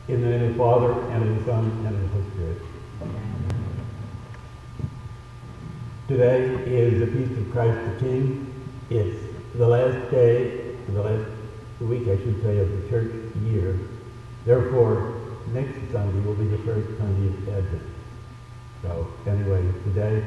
In the name of the Father, and of the Son, and of the Holy Spirit. Today is the Feast of Christ the King. It's the last day, the last week, I should say, of the church year. Therefore, next Sunday will be the first Sunday of Advent. So, anyway, today,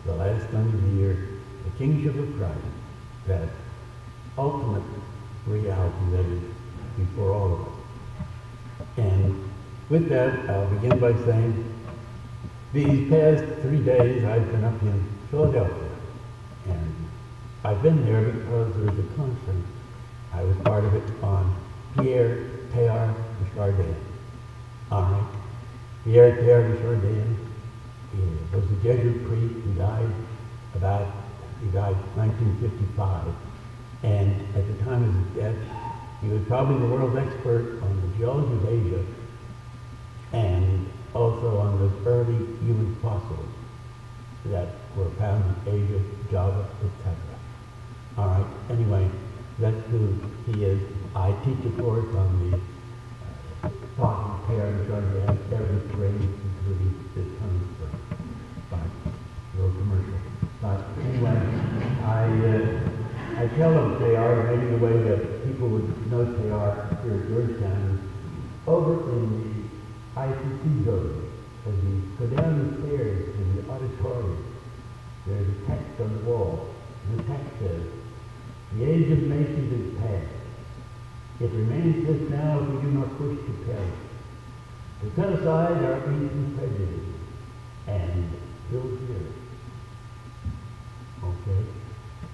the last Sunday of the year, the kingship of Christ, that ultimate reality that is before all of us. And with that, I'll begin by saying, these past 3 days I've been up in Philadelphia, and I've been there because there was a conference. I was part of it on Pierre Teilhard de Chardin. All right, Pierre Teilhard de Chardin, he was a Jesuit priest who died 1955, and at the time of his death, he was probably the world's expert on the geology of Asia and also on the early human fossils that were found in Asia, Java, etc. All right, anyway, that's who he is. I teach a course on the talking pair and Chardin every spring, including this coming spring. But a little commercial. But anyway, I tell them Teilhard, maybe the way that people would know Teilhard here at Georgetown, over in the ICT building, as you go down the stairs to the auditorium, there's a text on the wall, and the text says, "The age of nations is past. It remains just now if we do not wish to perish, to set aside our ancient prejudices and build here." Okay?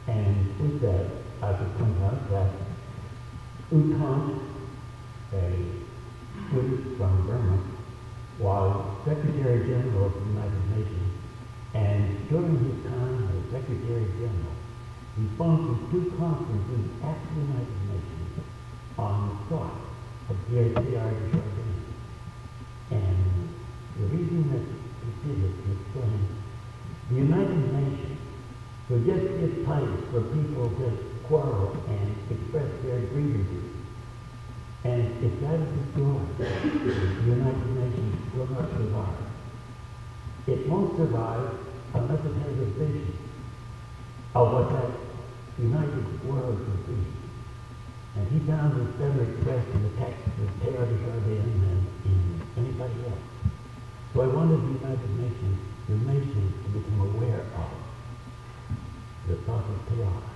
And with that, I could point out that U Thant, a Buddhist from Burma, was Secretary General of the United Nations, and during his time as Secretary General, he sponsored 2 conferences at the United Nations on the thought of Pierre Teilhard de Chardin. And the reason that he did it is saying the United Nations would just be a place where people just quarrel and express their grievances. And if that is the story, the United Nations will not survive. It won't survive unless it has a vision of what that united world will be. And he found this better expressed in the text of Teilhard de Chardin than in anybody else. So I wanted the United Nations, the nations, to become aware of the thought of Teilhard.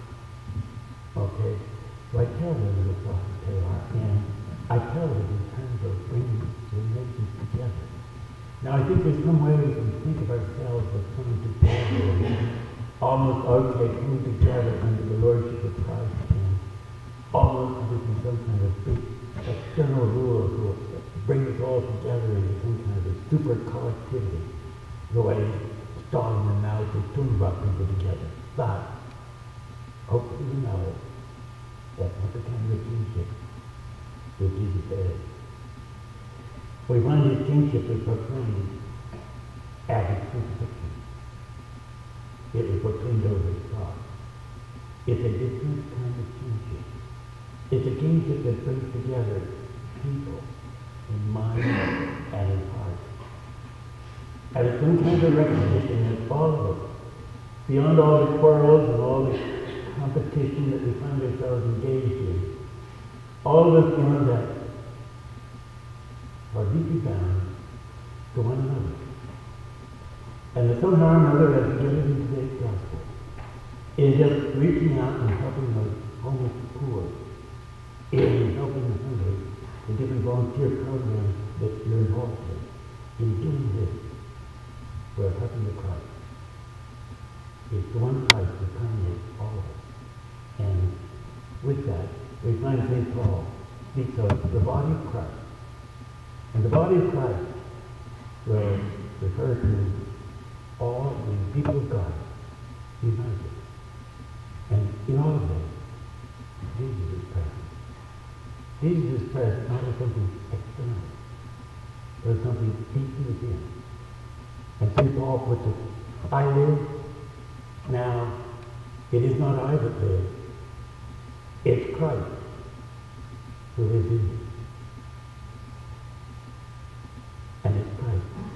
Okay? So I tell them the thought of Teilhard, and I tell them in terms of bringing the nations together. Now I think there's some way we can think of ourselves as coming together, almost coming together under the Lordship of Christ, and almost as if in some kind of big external rule will bring us all together into some kind of a super collectivity, the way Stalin and Mao Zedong brought people together. But hopefully we know that's not the kind of kingship that Jesus is. We find his kingship is proclaimed at his crucifixion. It was proclaimed over his cross. It's a different kind of kingship. It's a kingship that brings together people in mind and in heart. And it's some kind of recognition that all of us, beyond all the quarrels and all the competition that we find ourselves engaged in, all of us beyond that are deeply bound to one another. And that somehow or another, as we get into today's gospel, is just reaching out and helping the homeless poor, in helping the hungry, the different volunteer programs that you're involved in. In doing this, we're helping the Christ. It's the one Christ that permeates all of us. And with that, we find St. Paul speaks of the body of Christ. And the body of Christ will refer to all the people of God united. And in all of this, Jesus is present. Jesus is present not as something external, but as something deeply within. And St. Paul puts it, I live. Now, it is not I that live. It's Christ who lives in me.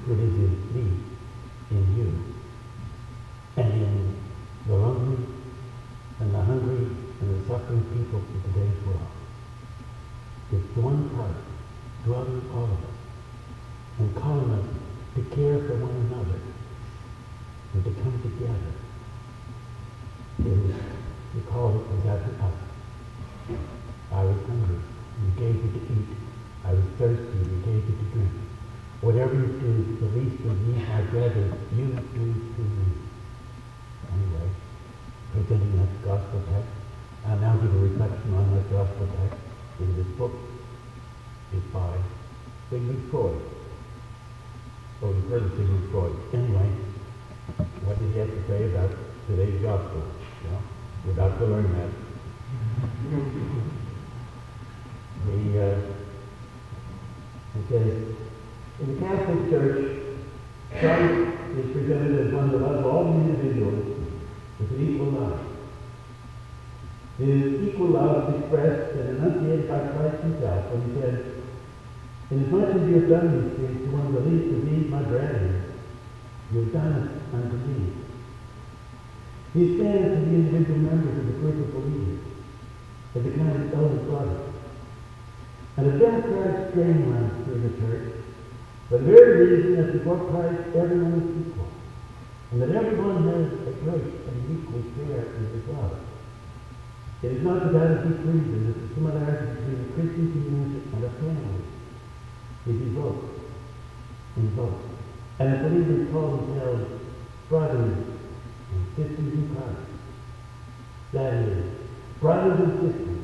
which is in me, in you, and in the lonely and the hungry and the suffering people in today's world. It's the one Christ dwelling in all of us and calling us to care for one another and to come together. He called it was after us. I was hungry, and you gave me to eat. I was thirsty, and you gave me to drink. Whatever you do to the least of these, my brothers, you do to me. Anyway, presenting that gospel text, I'll now give a reflection on that gospel text in this book. It's by Sigmund Freud. Oh, you've heard of Sigmund Freud. Anyway, what did he have to say about today's gospel? You know, we're about to learn that. He says, in the Catholic Church, Christ is presented as one who loves all individuals with an equal love. His equal love is expressed and enunciated by Christ himself when he said, inasmuch as you have done these things to one of the least of these, my brethren, you have done it unto me. He stands to the individual members of the group of believers as a kind of elder brother. And a democratic strain runs through the church for the very reason that before Christ everyone is equal, and that everyone has a great and equal share in his love. It is not without a deep reason that the similarity between a Christian community and a family is invoked. And as believers call themselves brothers and sisters in Christ. That is, brothers and sisters,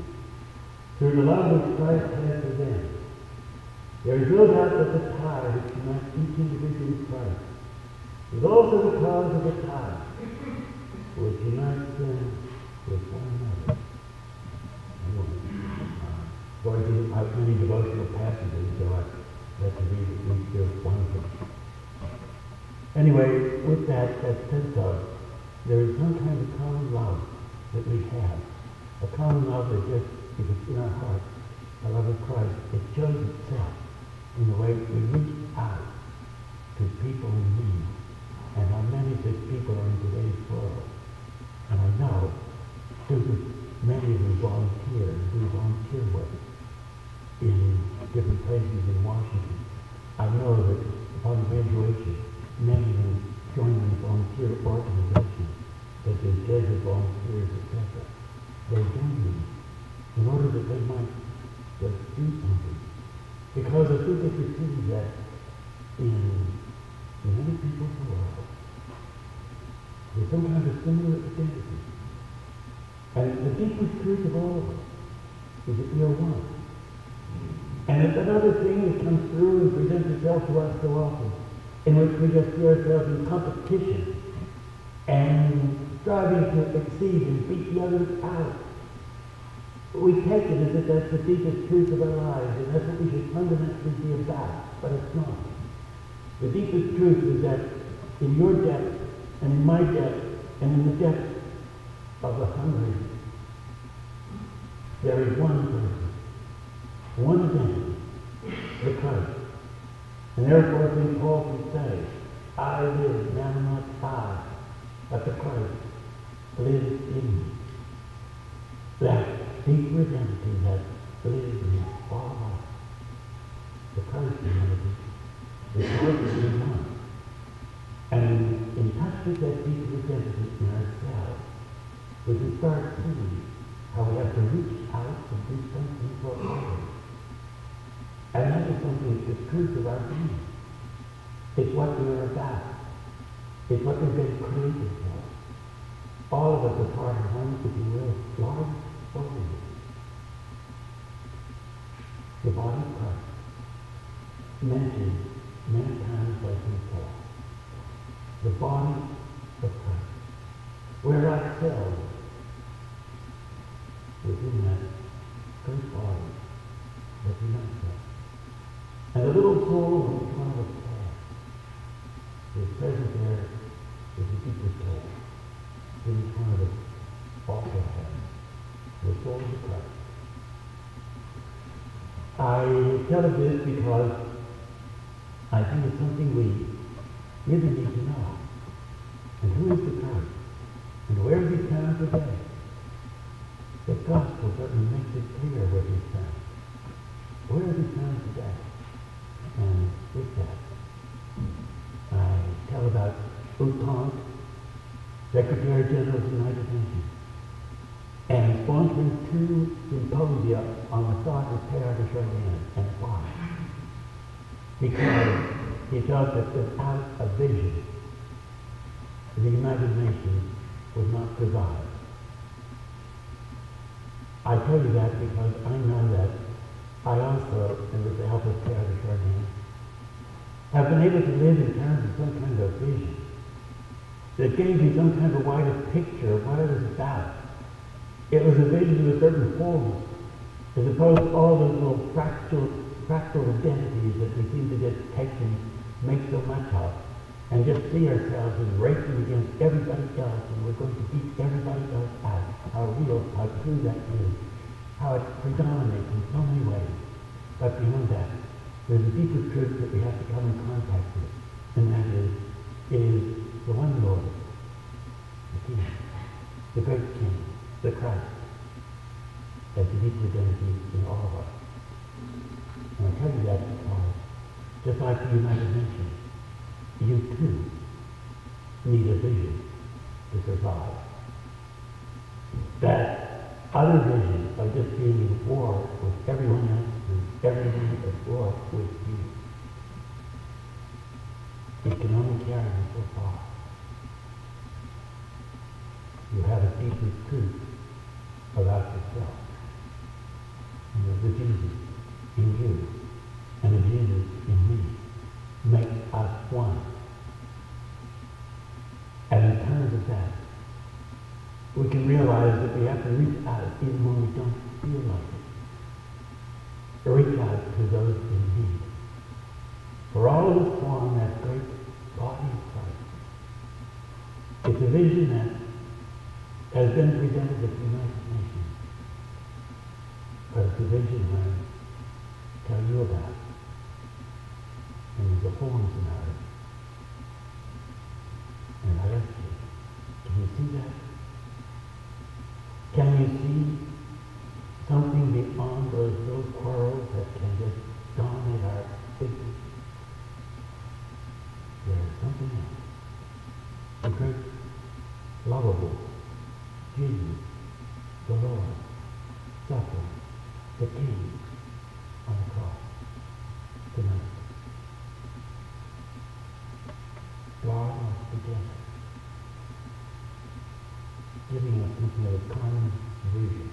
through the love which Christ has for them. There is no doubt that the tie which unites each individual with Christ is also the cause of the tie which unites them with one another. Going through many devotional passages, so I have to read at least one of them. Anyway, with that sense of, there is some kind of common love that we have. A common love that just, if it's in our heart, a love of Christ, it shows itself in the way we reach out to people in need, and how many such people are in today's world. And I know students, many of them volunteer and do volunteer work in different places in Washington. I know that upon graduation, many of them join in volunteer organizations, such as desert volunteers, etc. They join them in order that they might just do something. Because I think they perceive that in many people's world, there's some kind of similar identity. And the deepest truth of all of us is that we are one. And it's another thing that comes through and presents itself to us so often, in which we just see ourselves in competition and striving to exceed and beat the others out. We take it as if that's the deepest truth of our lives, and that's what we should fundamentally be about, but it's not. The deepest truth is that in your depth, and in my depth, and in the depth of the hungry, there is one person, one identity, the Christ. And therefore, St. Paul can say, I live, now not I, but the Christ lives in me. That deep identity that lives in all of us, the Christ identity, is perfectly one. And in touch with that deep identity in ourselves, we can start seeing how we have to reach out and do something for others. And that is something that's the truth of our being. It's what we are about. It's what we've been created for. All of us are part of one, if you will, large organism. The body of Christ, mentioned many times by St. Paul. The body of Christ. We're like cells within that great body that unites us. And the little soul in each one of us has is present there is the deepest soul. In each one of us also has the soul of Christ. I tell you this because I think it's something we really need to know. And who is the Christ? And where is he found today? The gospel certainly makes it clear where he's found. Where is he found today? And with that, I tell about Utah, Secretary General of the United Nations, and sponsoring 2 symposia on the thought of repair the Dahlgren. And why? Because he felt that without a vision, the United Nations would not survive. I tell you that because I know that I also, and with the help of Pierre de Chardin, have been able to live in terms of some kind of vision that gave me some kind of wider picture of what it was about. It was a vision of a certain fullness, as opposed to all those little fractal identities that we seem to just take and make so much of, and just see ourselves as racing against everybody else, and we're going to beat everybody else out. How real, how true that is, how it predominates in so many ways. But beyond that, there's a deeper truth that we have to come in contact with, and that is, it is the one Lord, the King, the great King, the Christ, as the deep identity in all of us. And I tell you that because, just like the United Nations, you too need a vision to survive. That other vision of just being in war with everyone else and everyone at war with you, it can only carry you so far. You have a deeper truth about yourself. And there's a Jesus in you and a Jesus in me. Make us one. And in terms of that, we can realize that we have to reach out even when we don't feel like it. Reach out to those in need. For all of us form that great body of Christ. It's a vision that has been presented at the United Nations. But it's a vision I tell you about. And there's a fullness about it. And I ask you, can you see that? Can you see something beyond those little quarrels that can just dominate our thinking? There is something else. The great, lovable Jesus, the Lord, suffering, the King on the cross tonight. God us together, giving us something of a common vision.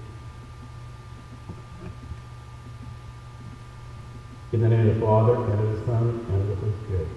In the name of the Father, and of the Son, and of the Holy Spirit.